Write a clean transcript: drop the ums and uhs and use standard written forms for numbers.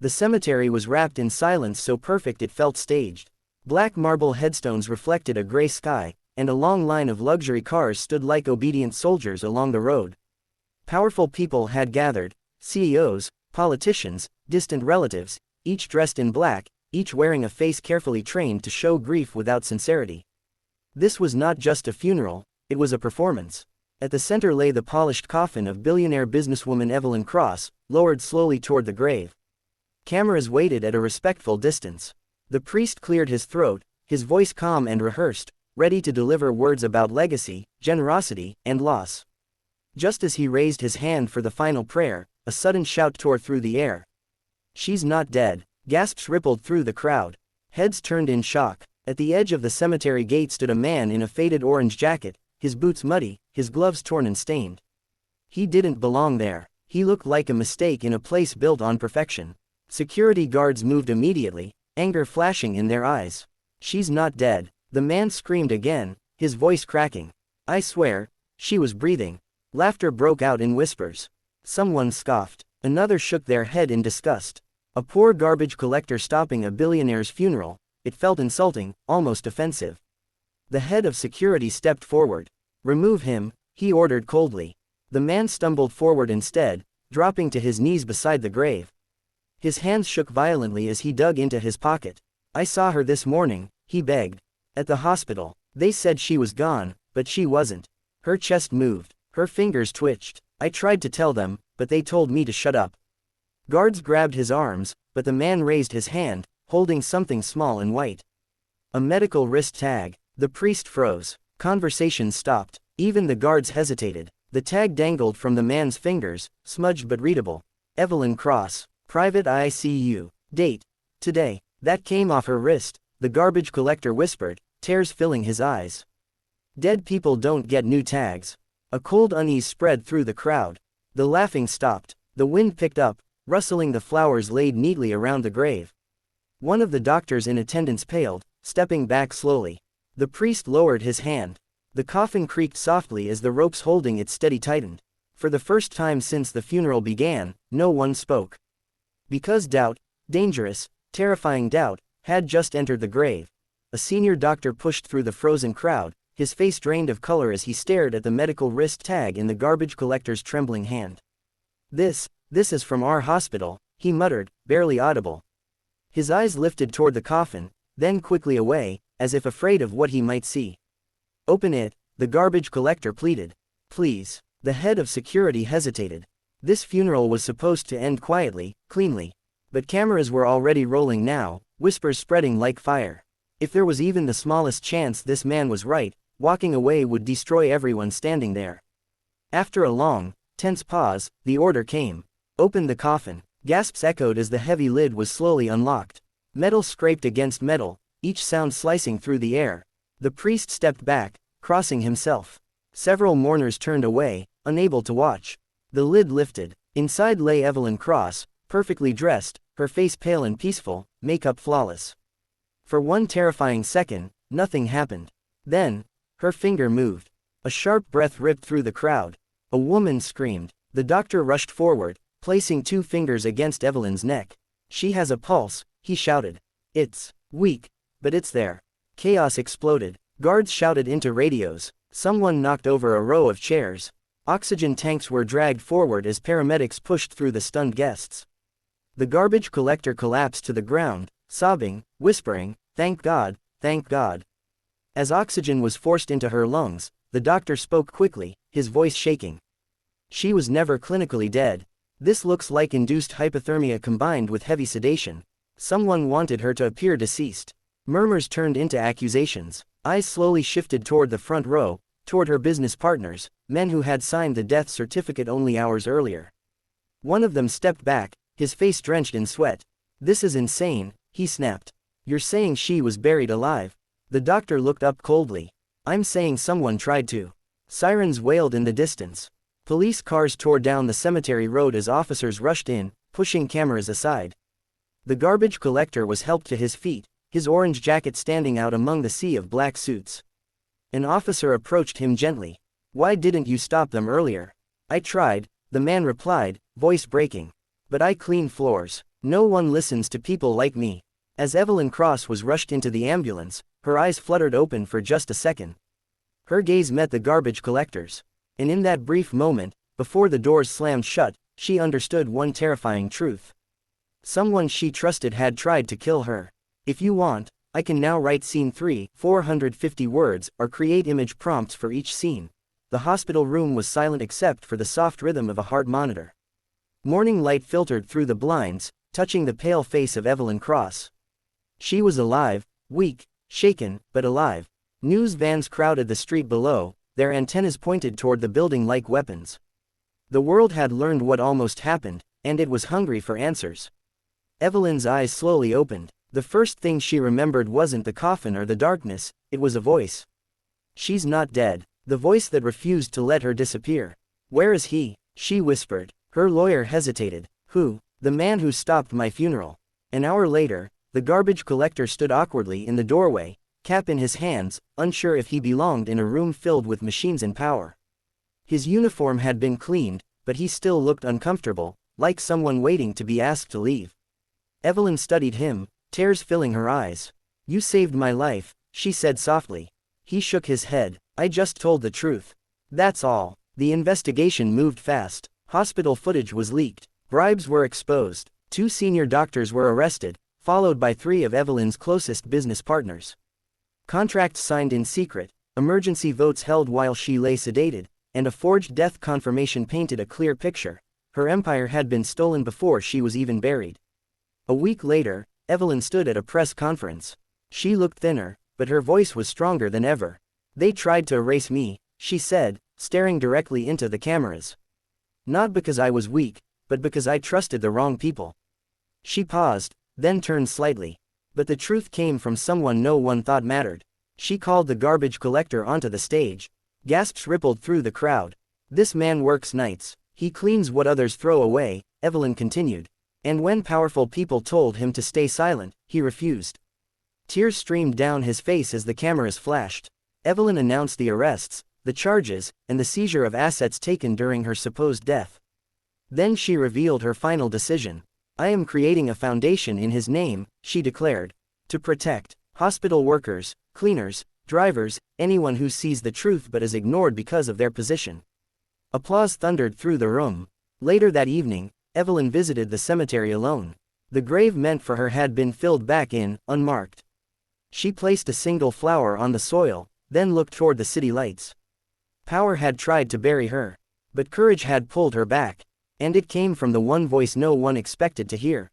The cemetery was wrapped in silence so perfect it felt staged. Black marble headstones reflected a gray sky, and a long line of luxury cars stood like obedient soldiers along the road. Powerful people had gathered, CEOs, politicians, distant relatives, each dressed in black, each wearing a face carefully trained to show grief without sincerity. This was not just a funeral, it was a performance. At the center lay the polished coffin of billionaire businesswoman Evelyn Cross, lowered slowly toward the grave. Cameras waited at a respectful distance. The priest cleared his throat, his voice calm and rehearsed, ready to deliver words about legacy, generosity, and loss. Just as he raised his hand for the final prayer, a sudden shout tore through the air. "She's not dead!" Gasps rippled through the crowd. Heads turned in shock. At the edge of the cemetery gate stood a man in a faded orange jacket, his boots muddy, his gloves torn and stained. He didn't belong there. He looked like a mistake in a place built on perfection. Security guards moved immediately, anger flashing in their eyes. "She's not dead," the man screamed again, his voice cracking. "I swear, she was breathing." Laughter broke out in whispers. Someone scoffed. Another shook their head in disgust. A poor garbage collector stopping a billionaire's funeral. It felt insulting, almost offensive. The head of security stepped forward. "Remove him," he ordered coldly. The man stumbled forward instead, dropping to his knees beside the grave. His hands shook violently as he dug into his pocket. "I saw her this morning," he begged. "At the hospital. They said she was gone, but she wasn't." Her chest moved. Her fingers twitched. "I tried to tell them, but they told me to shut up." Guards grabbed his arms, but the man raised his hand, holding something small and white. A medical wrist tag. The priest froze. Conversation stopped. Even the guards hesitated. The tag dangled from the man's fingers, smudged but readable. "Evelyn Cross. Private ICU. Date. Today." That came off her wrist, the garbage collector whispered, tears filling his eyes. "Dead people don't get new tags." A cold unease spread through the crowd. The laughing stopped. The wind picked up, rustling the flowers laid neatly around the grave. One of the doctors in attendance paled, stepping back slowly. The priest lowered his hand. The coffin creaked softly as the ropes holding it steady tightened. For the first time since the funeral began, no one spoke. Because doubt, dangerous, terrifying doubt, had just entered the grave. A senior doctor pushed through the frozen crowd, his face drained of color as he stared at the medical wrist tag in the garbage collector's trembling hand. This is from our hospital," he muttered, barely audible. His eyes lifted toward the coffin, then quickly away, as if afraid of what he might see. "Open it," the garbage collector pleaded. "Please." The head of security hesitated. This funeral was supposed to end quietly, cleanly. But cameras were already rolling now, whispers spreading like fire. If there was even the smallest chance this man was right, walking away would destroy everyone standing there. After a long, tense pause, the order came. "Open the coffin." Gasps echoed as the heavy lid was slowly unlocked. Metal scraped against metal, each sound slicing through the air. The priest stepped back, crossing himself. Several mourners turned away, unable to watch. The lid lifted. Inside lay Evelyn Cross, perfectly dressed, her face pale and peaceful, makeup flawless. For one terrifying second, nothing happened. Then, her finger moved. A sharp breath ripped through the crowd. A woman screamed. The doctor rushed forward, placing 2 fingers against Evelyn's neck. "She has a pulse," he shouted. "It's weak, but it's there." Chaos exploded. Guards shouted into radios. Someone knocked over a row of chairs. Oxygen tanks were dragged forward as paramedics pushed through the stunned guests. The garbage collector collapsed to the ground, sobbing, whispering, "Thank God, thank God." As oxygen was forced into her lungs, the doctor spoke quickly, his voice shaking. "She was never clinically dead. This looks like induced hypothermia combined with heavy sedation. Someone wanted her to appear deceased." Murmurs turned into accusations. Eyes slowly shifted toward the front row, toward her business partners, men who had signed the death certificate only hours earlier. One of them stepped back, his face drenched in sweat. "This is insane," he snapped. "You're saying she was buried alive?" The doctor looked up coldly. "I'm saying someone tried to." Sirens wailed in the distance. Police cars tore down the cemetery road as officers rushed in, pushing cameras aside. The garbage collector was helped to his feet, his orange jacket standing out among the sea of black suits. An officer approached him gently. "Why didn't you stop them earlier?" "I tried," the man replied, voice breaking. "But I clean floors. No one listens to people like me. As Evelyn Cross was rushed into the ambulance, her eyes fluttered open for just a second. Her gaze met the garbage collector's. And in that brief moment, before the doors slammed shut, she understood one terrifying truth. Someone she trusted had tried to kill her. If you want, I can now write scene 3, 450 words, or create image prompts for each scene. The hospital room was silent except for the soft rhythm of a heart monitor. Morning light filtered through the blinds, touching the pale face of Evelyn Cross. She was alive, weak, shaken, but alive. News vans crowded the street below, their antennas pointed toward the building like weapons. The world had learned what almost happened, and it was hungry for answers. Evelyn's eyes slowly opened. The first thing she remembered wasn't the coffin or the darkness, it was a voice. She's not dead. The voice that refused to let her disappear. Where is he? She whispered. Her lawyer hesitated. Who? The man who stopped my funeral. An hour later, the garbage collector stood awkwardly in the doorway, cap in his hands, unsure if he belonged in a room filled with machines and power. His uniform had been cleaned, but he still looked uncomfortable, like someone waiting to be asked to leave. Evelyn studied him, tears filling her eyes. You saved my life, she said softly. He shook his head. I just told the truth. That's all. The investigation moved fast. Hospital footage was leaked. Bribes were exposed. 2 senior doctors were arrested, followed by 3 of Evelyn's closest business partners. Contracts signed in secret, emergency votes held while she lay sedated, and a forged death confirmation painted a clear picture. Her empire had been stolen before she was even buried. A week later, Evelyn stood at a press conference. She looked thinner, but her voice was stronger than ever. They tried to erase me, she said, staring directly into the cameras. Not because I was weak, but because I trusted the wrong people. She paused, then turned slightly. But the truth came from someone no one thought mattered. She called the garbage collector onto the stage. Gasps rippled through the crowd. This man works nights. He cleans what others throw away, Evelyn continued. And when powerful people told him to stay silent, he refused. Tears streamed down his face as the cameras flashed. Evelyn announced the arrests, the charges, and the seizure of assets taken during her supposed death. Then she revealed her final decision. I am creating a foundation in his name, she declared, to protect hospital workers, cleaners, drivers, anyone who sees the truth but is ignored because of their position. Applause thundered through the room. Later that evening, Evelyn visited the cemetery alone. The grave meant for her had been filled back in, unmarked. She placed a single flower on the soil, then looked toward the city lights. Power had tried to bury her. But courage had pulled her back. And it came from the one voice no one expected to hear.